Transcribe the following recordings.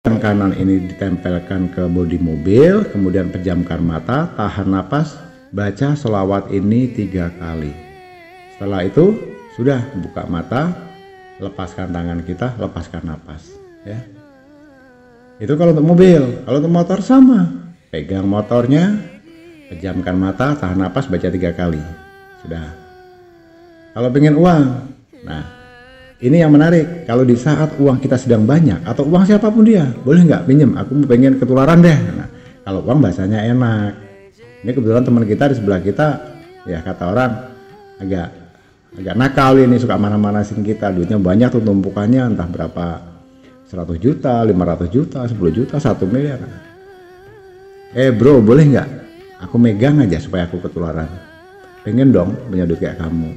Yang kanan ini ditempelkan ke bodi mobil, kemudian pejamkan mata, tahan napas, baca sholawat ini 3 kali. Setelah itu sudah buka mata, lepaskan tangan kita, lepaskan napas ya. Itu kalau untuk mobil. Kalau untuk motor sama, pegang motornya, pejamkan mata, tahan napas, baca 3 kali. Sudah. Kalau pengen uang, nah ini yang menarik. Kalau di saat uang kita sedang banyak atau uang siapapun dia, boleh nggak pinjem? Aku mau pengen ketularan deh. Nah, kalau uang bahasanya enak. Ini kebetulan teman kita di sebelah kita, ya kata orang agak nakal ini, suka mana-manasin kita. Duitnya banyak tuh, tumpukannya entah berapa, 100 juta, 500 juta, 10 juta, 1 miliar. Bro, boleh nggak? Aku megang aja supaya aku ketularan. Pengen dong punya duit kayak kamu.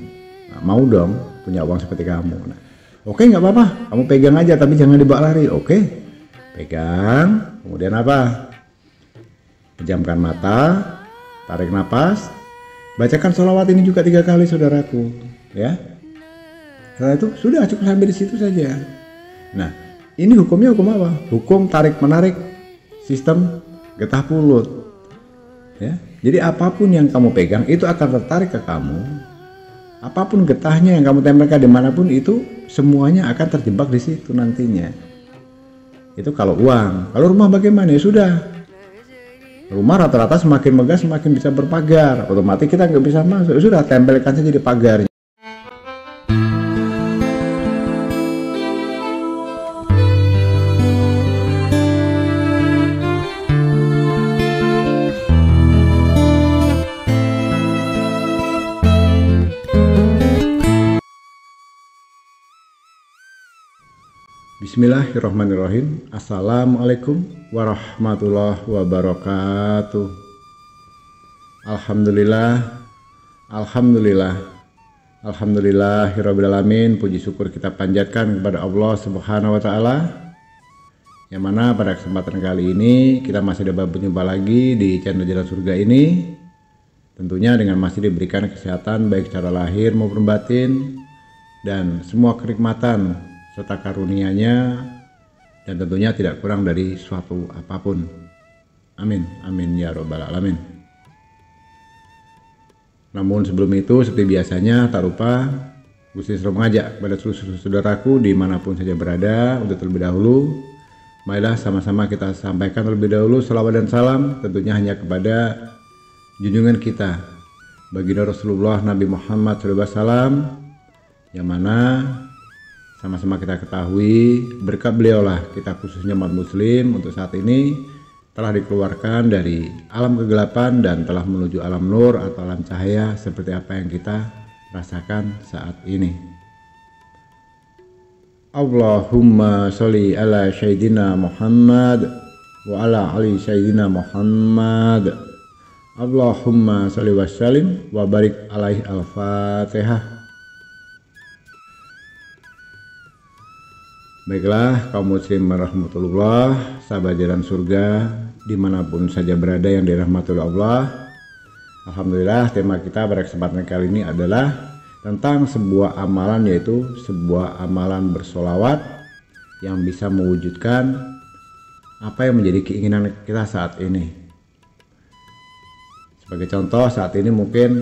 Nah, mau dong punya uang seperti kamu. Nah, oke, nggak apa-apa, kamu pegang aja tapi jangan dibawa lari. Oke, pegang. Kemudian apa? Pejamkan mata, tarik nafas, bacakan sholawat ini juga 3 kali saudaraku, ya. Setelah itu sudah cukup sampai di situ saja. Nah, ini hukumnya hukum apa? Hukum tarik menarik sistem getah pulut, ya. Jadi apapun yang kamu pegang itu akan tertarik ke kamu. Apapun getahnya yang kamu tempelkan dimanapun itu semuanya akan terjebak di situ nantinya. Itu kalau uang. Kalau rumah bagaimana? Ya sudah. Rumah rata-rata semakin megah semakin bisa berpagar. Otomatis kita nggak bisa masuk. Ya sudah, tempelkan saja di pagarnya. Bismillahirrahmanirrahim. Assalamualaikum warahmatullahi wabarakatuh. Alhamdulillahirrabbilalamin. Puji syukur kita panjatkan kepada Allah Subhanahu wa ta'ala, yang mana pada kesempatan kali ini kita masih dapat berjumpa lagi di channel Jalan Surga ini, tentunya dengan masih diberikan kesehatan baik secara lahir maupun batin, dan semua kenikmatan serta karunia-Nya, dan tentunya tidak kurang dari suatu apapun. Amin, amin ya robbal alamin. Namun sebelum itu, seperti biasanya tak lupa Gusti selalu mengajak kepada seluruh saudaraku dimanapun saja berada, untuk terlebih dahulu marilah sama-sama kita sampaikan terlebih dahulu salawat dan salam tentunya hanya kepada junjungan kita baginda Rasulullah Nabi Muhammad SAW, yang mana sama-sama kita ketahui berkat beliaulah kita khususnya umat muslim untuk saat ini telah dikeluarkan dari alam kegelapan dan telah menuju alam nur atau alam cahaya seperti apa yang kita rasakan saat ini. Allahumma sholli ala sayyidina Muhammad wa ala ali sayyidina Muhammad. Allahumma sholli wa sallim wa barik alaihi. Al-Fatihah. Baiklah kaum muslim rahmatullah, sahabat jalan surga dimanapun saja berada yang dirahmati oleh Allah. Alhamdulillah, tema kita pada kesempatan kali ini adalah tentang sebuah amalan, yaitu sebuah amalan bersolawat yang bisa mewujudkan apa yang menjadi keinginan kita saat ini. Sebagai contoh, saat ini mungkin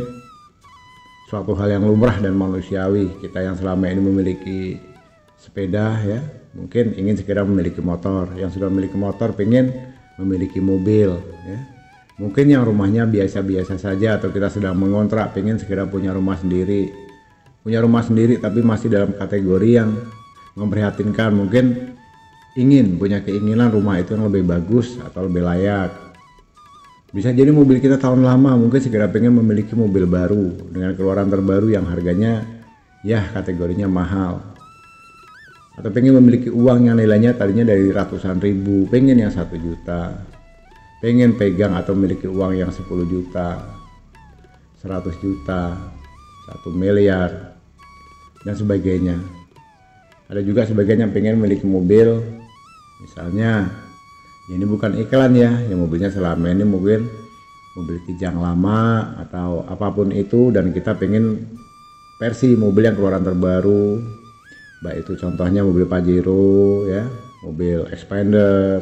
suatu hal yang lumrah dan manusiawi, kita yang selama ini memiliki sepeda ya, mungkin ingin segera memiliki motor. Yang sudah memiliki motor pengen memiliki mobil ya. Mungkin yang rumahnya biasa-biasa saja atau kita sedang mengontrak pengen segera punya rumah sendiri. Punya rumah sendiri tapi masih dalam kategori yang memprihatinkan. Mungkin ingin punya keinginan rumah itu yang lebih bagus atau lebih layak. Bisa jadi mobil kita tahun lama, mungkin segera pengen memiliki mobil baru dengan keluaran terbaru yang harganya ya kategorinya mahal. Atau pengen memiliki uang yang nilainya tadinya dari ratusan ribu, pengen yang 1 juta, pengen pegang atau memiliki uang yang 10 juta, 100 juta, 1 miliar, dan sebagainya. Ada juga sebagian yang pengen memiliki mobil, misalnya, ini bukan iklan ya, yang mobilnya selama ini mungkin mobil kijang lama atau apapun itu, dan kita pengen versi mobil yang keluaran terbaru. Baik itu contohnya mobil Pajero ya, mobil Expander,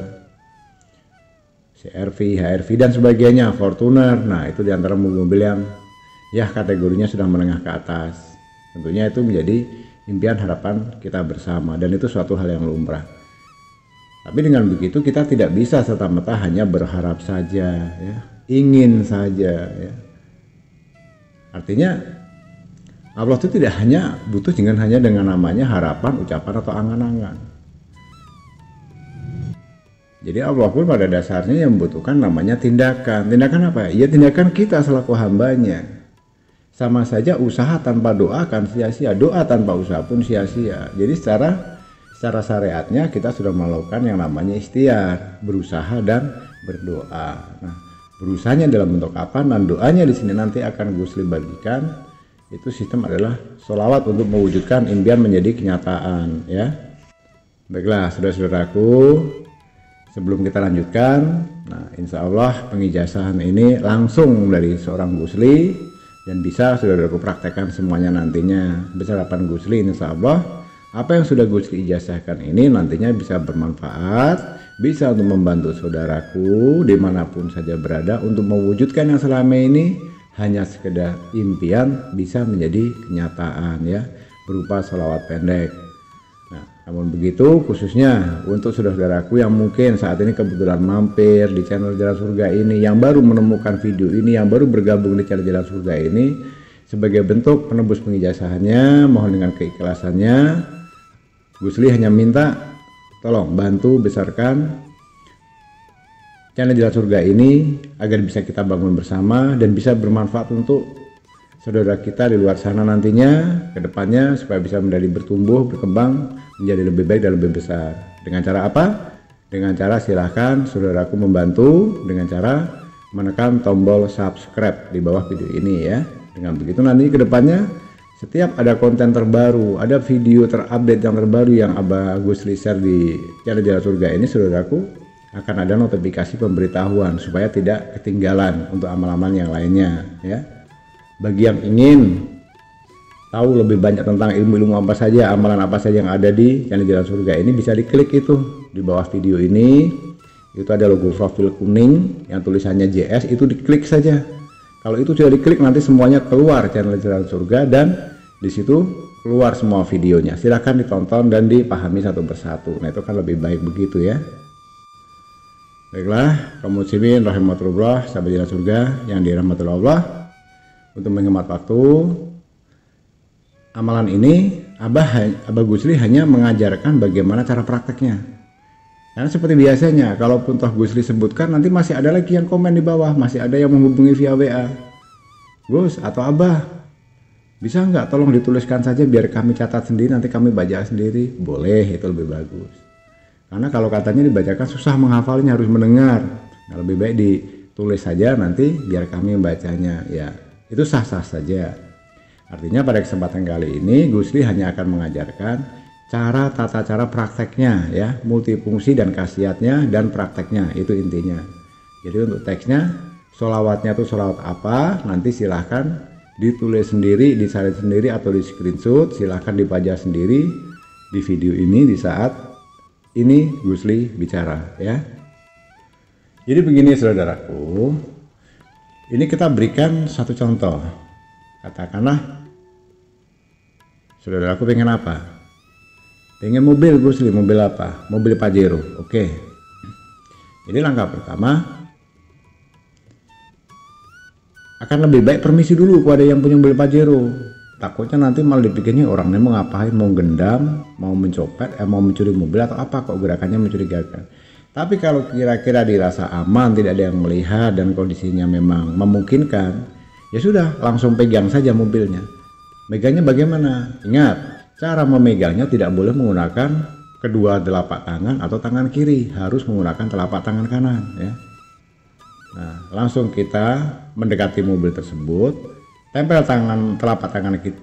CR-V, HR-V dan sebagainya, Fortuner. Nah, itu diantara mobil-mobil yang ya kategorinya sudah menengah ke atas. Tentunya itu menjadi impian harapan kita bersama dan itu suatu hal yang lumrah. Tapi dengan begitu kita tidak bisa serta-merta hanya berharap saja, ya, ingin saja, ya. Artinya Allah itu tidak hanya butuh hanya dengan namanya harapan, ucapan atau angan-angan. Jadi Allah pun pada dasarnya yang membutuhkan namanya tindakan. Tindakan apa? Ya tindakan kita selaku hambanya. Sama saja usaha tanpa doa akan sia-sia, doa tanpa usaha pun sia-sia. Jadi secara syariatnya kita sudah melakukan yang namanya ikhtiar, berusaha dan berdoa. Nah, berusahanya dalam bentuk apa dan doanya di sini nanti akan Gus Li bagikan. Itu sistem adalah sholawat untuk mewujudkan impian menjadi kenyataan, ya. Baiklah, saudara-saudaraku, sebelum kita lanjutkan, nah insya Allah pengijazahan ini langsung dari seorang Gus Li dan bisa saudaraku praktekkan semuanya nantinya. Bersarapan Gus Li, insya Allah apa yang sudah Gus Li ijazahkan ini nantinya bisa bermanfaat, bisa untuk membantu saudaraku dimanapun saja berada untuk mewujudkan yang selama ini hanya sekedar impian bisa menjadi kenyataan, ya, berupa sholawat pendek. Nah, namun begitu khususnya untuk saudara-saudaraku yang mungkin saat ini kebetulan mampir di channel Jalan Surga ini, yang baru menemukan video ini, yang baru bergabung di channel Jalan Surga ini, sebagai bentuk penebus pengijazahannya, mohon dengan keikhlasannya, Gus Li hanya minta tolong bantu besarkan channel Jalan Surga ini agar bisa kita bangun bersama dan bisa bermanfaat untuk saudara kita di luar sana nantinya ke depannya supaya bisa menjadi bertumbuh, berkembang, menjadi lebih baik dan lebih besar. Dengan cara apa? Dengan cara silahkan saudaraku membantu dengan cara menekan tombol subscribe di bawah video ini, ya. Dengan begitu nanti ke depannya setiap ada konten terbaru, ada video terupdate yang terbaru yang Abah Gus Li share di channel Jalan Surga ini, saudaraku akan ada notifikasi pemberitahuan supaya tidak ketinggalan untuk amal-amal yang lainnya, ya. Bagi yang ingin tahu lebih banyak tentang ilmu-ilmu apa saja, amalan apa saja yang ada di channel Jalan Surga ini, bisa diklik itu di bawah video ini. Itu ada logo profil kuning yang tulisannya JS, itu diklik saja. Kalau itu sudah diklik nanti semuanya keluar channel Jalan Surga dan di situ keluar semua videonya. Silahkan ditonton dan dipahami satu persatu. Nah, itu kan lebih baik begitu, ya. Baiklah, kaum muslimin rahimatullah, sahabat Jalan Surga yang dirahmati Allah, untuk menghemat waktu, amalan ini Abah Gus Li hanya mengajarkan bagaimana cara prakteknya. Karena seperti biasanya, kalaupun toh Gus Li sebutkan, nanti masih ada lagi yang komen di bawah, masih ada yang menghubungi via WA. Gus atau Abah, bisa nggak tolong dituliskan saja biar kami catat sendiri, nanti kami baca sendiri. Boleh, itu lebih bagus. Karena kalau katanya dibacakan susah menghafalnya, harus mendengar. Nah, lebih baik ditulis saja nanti biar kami membacanya. Ya, itu sah-sah saja. Artinya pada kesempatan kali ini Gus Li hanya akan mengajarkan tata cara prakteknya, ya, multifungsi dan khasiatnya dan prakteknya, itu intinya. Jadi untuk teksnya, sholawatnya itu sholawat apa, nanti silahkan ditulis sendiri, disalin sendiri atau di screenshot, silahkan dibaca sendiri di video ini di saat ini Gus Li bicara, ya. Jadi begini saudaraku, ini kita berikan satu contoh. Katakanlah saudaraku pengen apa? Pengen mobil Gus Li, mobil apa? Mobil Pajero. Oke. Jadi langkah pertama akan lebih baik permisi dulu kepada yang punya mobil Pajero. Takutnya nanti malah dipikirnya orangnya mau ngapain, mau gendam, mau mencopet, mau mencuri mobil atau apa, kok gerakannya mencurigakan. Tapi kalau kira-kira dirasa aman, tidak ada yang melihat dan kondisinya memang memungkinkan, ya sudah langsung pegang saja mobilnya. Megangnya bagaimana? Ingat, cara memegangnya tidak boleh menggunakan kedua telapak tangan atau tangan kiri, harus menggunakan telapak tangan kanan, ya. Nah, langsung kita mendekati mobil tersebut. Tempel telapak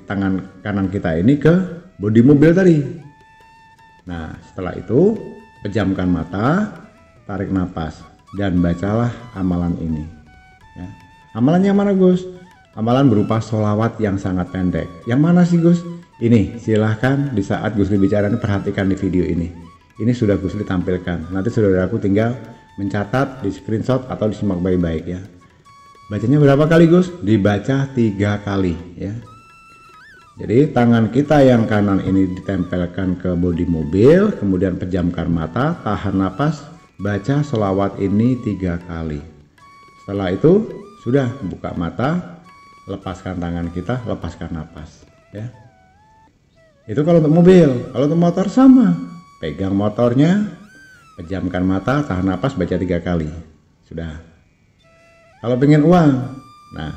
tangan kanan kita ini ke bodi mobil tadi. Nah, setelah itu pejamkan mata, tarik nafas dan bacalah amalan ini, ya. Amalan yang mana Gus? Amalan berupa sholawat yang sangat pendek. Yang mana sih Gus? Ini silahkan di saat Gus Li bicara ini perhatikan di video ini. ini sudah Gusli tampilkan. Nanti saudaraku tinggal mencatat, di screenshot atau disimak baik-baik ya. Bacanya berapa kali Gus? Dibaca 3 kali ya. Jadi tangan kita yang kanan ini ditempelkan ke bodi mobil, kemudian pejamkan mata, tahan napas, baca sholawat ini 3 kali. Setelah itu sudah buka mata, lepaskan tangan kita, lepaskan napas ya. Itu kalau untuk mobil. Kalau untuk motor sama, pegang motornya, pejamkan mata, tahan napas, baca 3 kali. Sudah. Kalau pengen uang, nah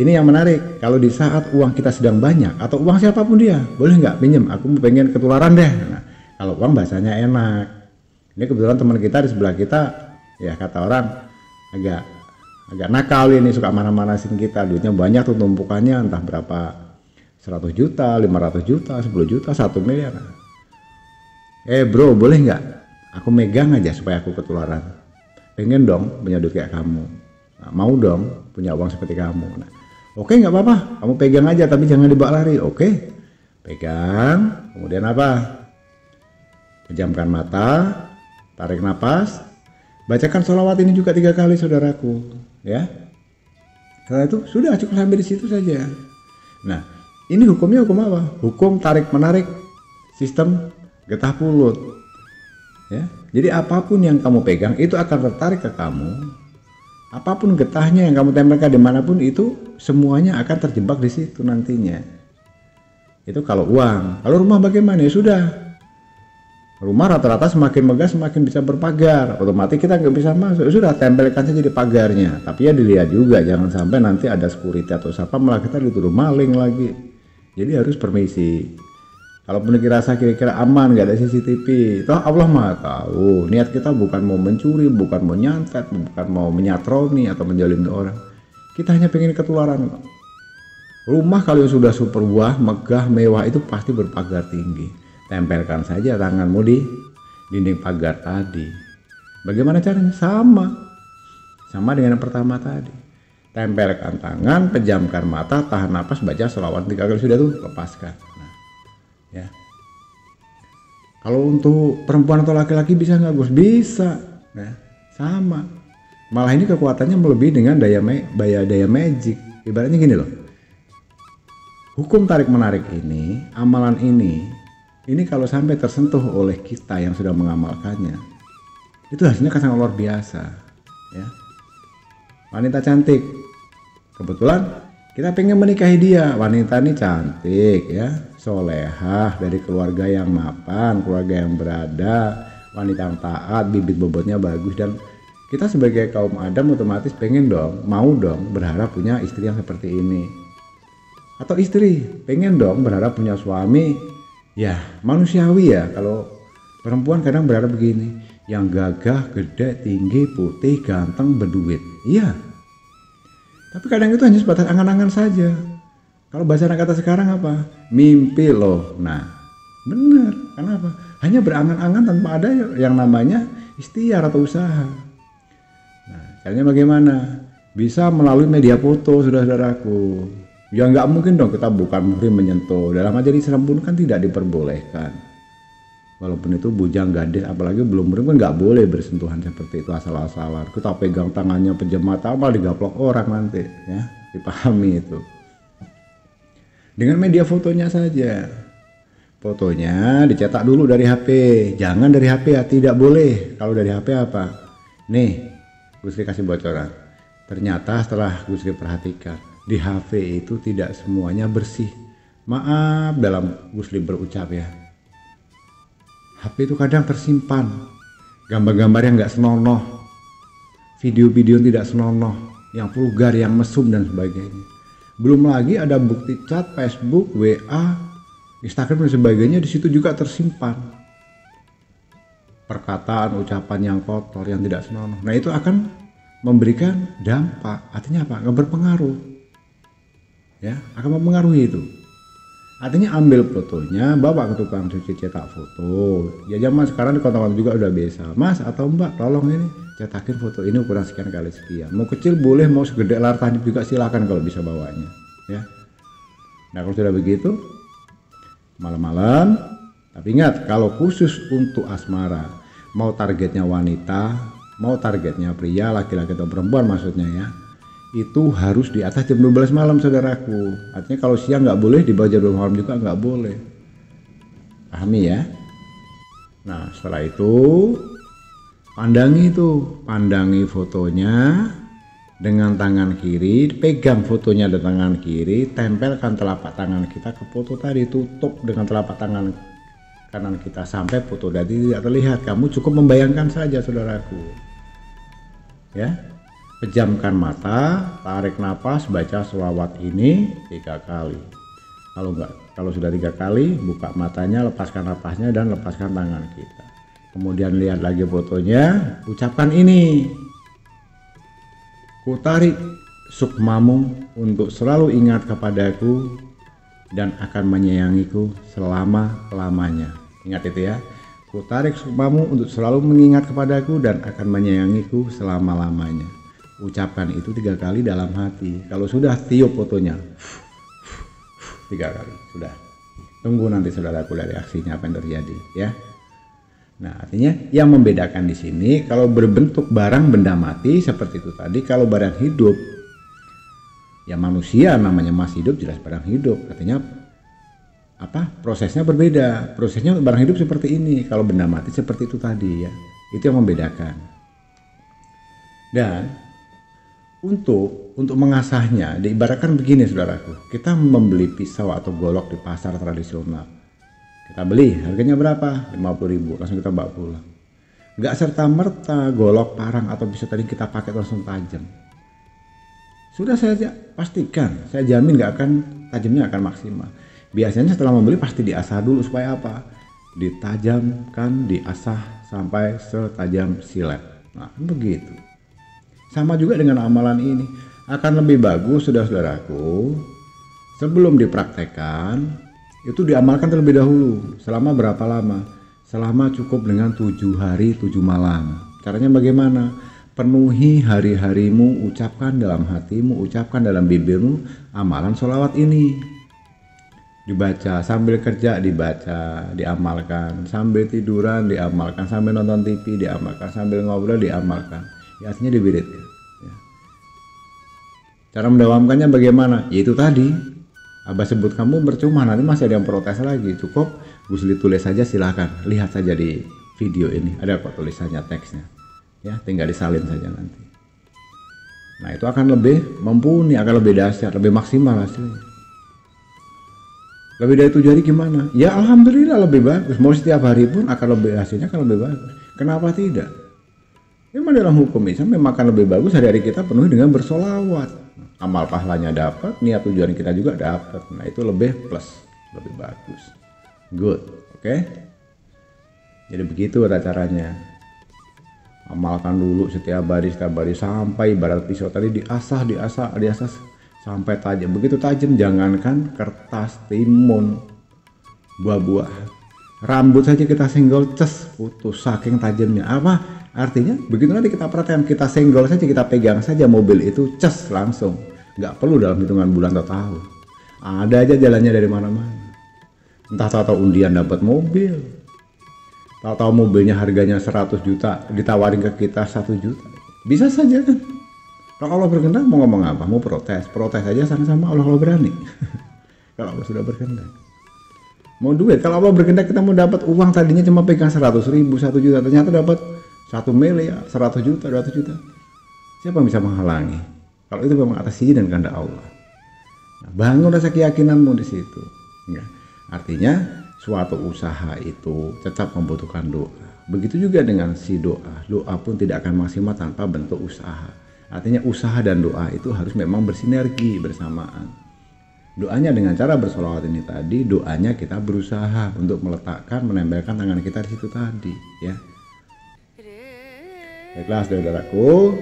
ini yang menarik. Kalau di saat uang kita sedang banyak atau uang siapapun dia, boleh nggak pinjem? Aku mau pengen ketularan deh. Nah, kalau uang bahasanya enak. Ini kebetulan teman kita di sebelah kita, ya kata orang agak nakal ini, suka mana-manasin kita. Duitnya banyak tuh, tumpukannya entah berapa, 100 juta, 500 juta, 10 juta, 1 miliar. Bro, boleh nggak? Aku megang aja supaya aku ketularan. Pengen dong punya duit kayak kamu. Nah, mau dong punya uang seperti kamu. Nah, oke, nggak apa-apa, kamu pegang aja tapi jangan dibawa lari. Oke, pegang. Kemudian apa? Pejamkan mata, tarik napas, bacakan sholawat ini juga 3 kali saudaraku ya. Setelah itu sudah cukup sampai di situ saja. Nah, ini hukumnya hukum apa? Hukum tarik menarik sistem getah pulut ya. Jadi apapun yang kamu pegang itu akan tertarik ke kamu. Apapun getahnya yang kamu tempelkan dimanapun, itu semuanya akan terjebak di situ nantinya. Itu kalau uang. Kalau rumah bagaimana? Ya sudah. Rumah rata-rata semakin megah semakin bisa berpagar. Otomatis kita nggak bisa masuk. Ya sudah, tempelkan saja di pagarnya. Tapi ya dilihat juga, jangan sampai nanti ada security atau siapa malah kita dituduh maling lagi. Jadi harus permisi. Kalaupun dirasa kira-kira aman, nggak ada CCTV, toh Allah Maha tahu. Niat kita bukan mau mencuri, bukan mau nyantet, bukan mau menyatroni atau menjalimi orang. Kita hanya pengen ketularan. Rumah kalau sudah super wah, megah, mewah itu pasti berpagar tinggi. Tempelkan saja tanganmu di dinding pagar tadi. Bagaimana caranya? Sama dengan yang pertama tadi. Tempelkan tangan, pejamkan mata, tahan napas, baca sholawat 3 kali, sudah tuh, lepaskan. Ya, kalau untuk perempuan atau laki-laki bisa nggak Gus? Bisa, ya, sama. Malah ini kekuatannya melebihi dengan daya magic. Ibaratnya gini loh, hukum tarik menarik ini, amalan ini kalau sampai tersentuh oleh kita yang sudah mengamalkannya, itu hasilnya sangat luar biasa. Ya, wanita cantik, kebetulan kita pengen menikahi dia. Wanita ini cantik ya, solehah, dari keluarga yang mapan, keluarga yang berada, wanita yang taat, bibit bobotnya bagus. Dan kita sebagai kaum Adam otomatis pengen dong, mau dong berharap punya istri yang seperti ini. Atau istri pengen dong berharap punya suami, ya manusiawi ya. Kalau perempuan kadang berharap begini, yang gagah, gede, tinggi, putih, ganteng, berduit. Iya. Tapi kadang itu hanya sebatas angan-angan saja. Kalau bahasa anak kata sekarang apa? Mimpi loh. Nah, benar. Kenapa? Hanya berangan-angan tanpa ada yang namanya ikhtiar atau usaha. Nah, caranya bagaimana? Bisa melalui media foto, saudara-saudaraku. Ya nggak mungkin dong kita bukan muhrim menyentuh. Dalam majelis Islam pun kan tidak diperbolehkan. Walaupun itu bujang gadis, apalagi belum muhrim kan nggak boleh bersentuhan seperti itu asal-asalan. Kita pegang tangannya, pejam mata, malah digaplok orang nanti, ya, dipahami itu. Dengan media fotonya saja, fotonya dicetak dulu dari HP, jangan dari HP ya, tidak boleh. Kalau dari HP apa? Nih, Gusli kasih bocoran. Ternyata setelah Gusli perhatikan, di HP itu tidak semuanya bersih. Maaf dalam Gusli berucap ya. HP itu kadang tersimpan gambar-gambar yang nggak senonoh, video-video tidak senonoh, yang vulgar, yang mesum dan sebagainya. Belum lagi ada bukti chat, Facebook, WA, Instagram dan sebagainya, di situ juga tersimpan perkataan, ucapan yang kotor, yang tidak senonoh. Nah itu akan memberikan dampak, artinya apa? Nggak berpengaruh, ya, akan mempengaruhi itu. Artinya ambil fotonya, bawa ke tukang cuci cetak foto. Ya zaman sekarang di kota-kota juga udah biasa. Mas atau Mbak, tolong ini cetakin foto ini ukuran sekian kali sekian. Mau kecil boleh, mau segede lar tadi juga silakan kalau bisa bawanya. Ya. Nah kalau sudah begitu, malam-malam Tapi ingat, kalau khusus untuk asmara, mau targetnya wanita, mau targetnya pria, laki-laki atau perempuan maksudnya ya, itu harus di atas jam 12 malam saudaraku. Artinya kalau siang nggak boleh, di bawah jam 12 malam juga nggak boleh. Pahami ya? Nah setelah itu pandangi fotonya dengan tangan kiri, pegang fotonya dengan tangan kiri, tempelkan telapak tangan kita ke foto tadi, tutup dengan telapak tangan kanan kita sampai foto tadi tidak terlihat. Kamu cukup membayangkan saja saudaraku ya. Pejamkan mata, tarik nafas, baca sholawat ini 3 kali. Kalau sudah 3 kali, buka matanya, lepaskan nafasnya dan lepaskan tangan kita. Kemudian lihat lagi fotonya, ucapkan ini. Ku tarik sukmamu untuk selalu ingat kepadaku dan akan menyayangiku selama-lamanya. Ingat itu ya. Ku tarik sukmamu untuk selalu mengingat kepadaku dan akan menyayangiku selama-lamanya. Ucapkan itu 3 kali dalam hati. Kalau sudah, tiup fotonya 3 kali. Sudah. Tunggu nanti saudaraku dari aksinya apa yang terjadi ya. Nah, artinya yang membedakan di sini kalau berbentuk barang benda mati seperti itu tadi, kalau barang hidup ya manusia namanya masih hidup, jelas barang hidup. Artinya apa? Prosesnya berbeda. Prosesnya barang hidup seperti ini, kalau benda mati seperti itu tadi ya. Itu yang membedakan. Dan untuk mengasahnya diibaratkan begini saudaraku. Kita membeli pisau atau golok di pasar tradisional. Kita beli, harganya berapa? 50.000, langsung kita bawa pulang. Nggak serta-merta golok, parang, atau pisau tadi kita pakai langsung tajam. Sudah saya pastikan, saya jamin nggak akan tajamnya akan maksimal. Biasanya setelah membeli pasti diasah dulu supaya apa? Ditajamkan, diasah sampai setajam silet. Nah, begitu. Sama juga dengan amalan ini. Akan lebih bagus, saudaraku, sebelum dipraktekkan, itu diamalkan terlebih dahulu. Selama berapa lama? Selama cukup dengan 7 hari 7 malam. Caranya bagaimana? Penuhi hari-harimu, ucapkan dalam hatimu, ucapkan dalam bibirmu amalan sholawat ini. Dibaca sambil kerja, dibaca, diamalkan. Sambil tiduran, diamalkan. Sambil nonton TV, diamalkan. Sambil ngobrol, diamalkan. Ya, artinya dibirit ya. Cara mendawamkannya bagaimana? Yaitu tadi. Abah sebut kamu percuma, nanti masih ada yang protes lagi. Cukup Gusli tulis saja, silahkan lihat saja di video ini, ada kok tulisannya, teksnya ya, tinggal disalin saja nanti. Nah itu akan lebih mumpuni, akan lebih dahsyat, lebih maksimal hasilnya. Lebih dari 7 hari gimana? Ya alhamdulillah lebih bagus. Mau setiap hari pun akan lebih, hasilnya akan lebih bagus. Kenapa tidak? Memang dalam hukum Islam memang akan lebih bagus hari-hari kita penuhi dengan bersolawat. Amal pahalanya dapat, niat tujuan kita juga dapat. Nah itu lebih plus, lebih bagus. Good, oke? Jadi begitu caranya. Amalkan dulu setiap hari sampai ibarat pisau tadi diasah sampai tajam. Begitu tajam, jangankan kertas, timun, buah-buah, rambut saja kita senggol, ces, putus saking tajamnya. Apa? Artinya begitu nanti kita perhatikan, kita senggol saja, kita pegang saja mobil itu, ces, langsung. Nggak perlu dalam hitungan bulan atau tahun. Ada aja jalannya dari mana-mana. Entah tahu undian dapat mobil, tahu mobilnya harganya 100 juta, ditawarin ke kita 1 juta. Bisa saja kan. Kalau Allah berkehendak mau ngomong apa? Mau protes aja sama-sama, Allah berani. Kalau Allah sudah berkehendak. Mau duit, kalau Allah berkehendak kita mau dapat uang, tadinya cuma pegang 100.000, 1 juta, ternyata dapat 1 miliar, 100 juta, 200 juta. Siapa yang bisa menghalangi? Kalau itu memang atas izin dan kehendak Allah. Nah, bangun rasa keyakinanmu di situ. Ya. Artinya suatu usaha itu tetap membutuhkan doa. Begitu juga dengan si doa. Doa pun tidak akan maksimal tanpa bentuk usaha. Artinya usaha dan doa itu harus memang bersinergi bersamaan. Doanya dengan cara bersolawat ini tadi, doanya kita berusaha untuk meletakkan, menempelkan tangan kita di situ tadi, ya. Baiklah saudaraku,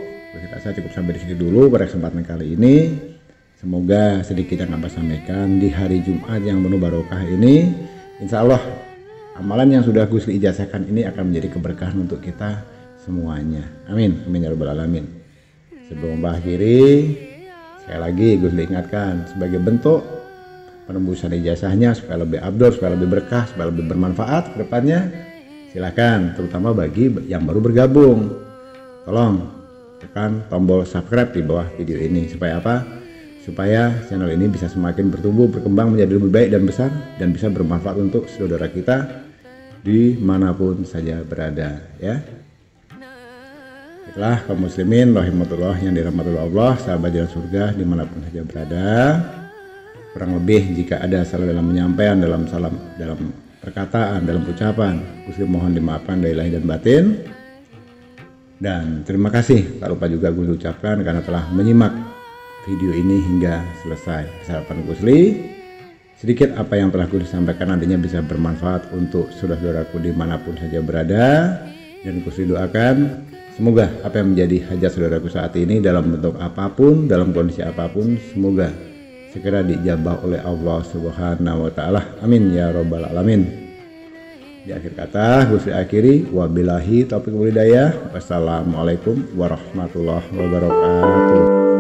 saya cukup sampai di sini dulu pada kesempatan kali ini. Semoga sedikit yang Abah sampaikan di hari Jumat yang penuh barokah ini, insya Allah amalan yang sudah Gusli ijazahkan ini akan menjadi keberkahan untuk kita semuanya. Amin, amin ya rabbal alamin. Sebelum akhiri, sekali lagi Gusli ingatkan, sebagai bentuk penembusan ijazahnya supaya lebih abdul, supaya lebih berkah, supaya lebih bermanfaat ke depannya, silakan, terutama bagi yang baru bergabung. Tolong tekan tombol subscribe di bawah video ini supaya apa? Supaya channel ini bisa semakin bertumbuh, berkembang menjadi lebih baik dan besar dan bisa bermanfaat untuk saudara kita dimanapun saja berada, ya. Itulah kaum muslimin rahimahullah yang dirahmati Allah, sahabat jalan surga dimanapun saja berada. Kurang lebih jika ada salah dalam penyampaian, dalam perkataan, dalam ucapan, Gusti mohon dimaafkan dari lahir dan batin. Dan terima kasih tak lupa juga Gusti ucapkan karena telah menyimak video ini hingga selesai. Harapan Gusli sedikit apa yang telah Gusli sampaikan nantinya bisa bermanfaat untuk saudara-saudaraku dimanapun saja berada, dan Gusli doakan semoga apa yang menjadi hajat saudaraku saat ini dalam bentuk apapun, dalam kondisi apapun, semoga segera dijabah oleh Allah Subhanahu wa Ta'ala. Amin ya Rabbal Alamin. Di akhir kata Gusli akhiri, wabillahi taufiq wal hidayah. Wassalamualaikum warahmatullahi wabarakatuh.